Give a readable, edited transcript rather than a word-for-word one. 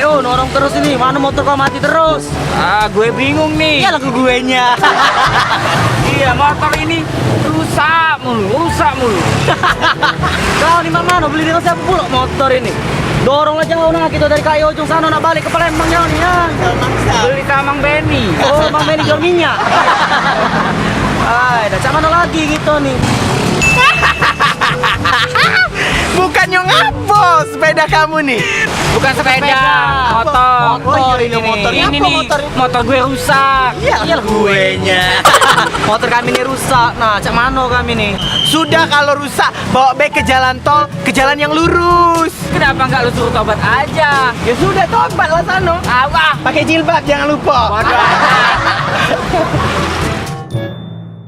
Oh, norong terus ini. Mana motor kau mati terus? Ah, gue bingung nih. Iya lagu gue nya. Iya, motor ini rusak mulu. Kau nih mana beli dengan siapa pula motor ini? Dorong aja kau nak kita dari KAI ujung sana nak balik ke Palembang jauh nih ya. Beli sama Mang Benny. Oh, Bang Benny jual minyak. Ay, dah cak mana lagi gitu nih? Bukannya ngapo sepeda kamu nih? Bukan sepeda, motor. Oh, iya, ini motor. Ini Apa nih, motor? motor gue rusak. Iya gue nya. Motor kami ini rusak. Nah, cak mana kami nih? Sudah kalau rusak bawa back ke jalan tol, ke jalan yang lurus. Kenapa nggak lu suruh tobat aja? Ya sudah tobat lah sano. Awah. Pakai jilbab jangan lupa. Waduh.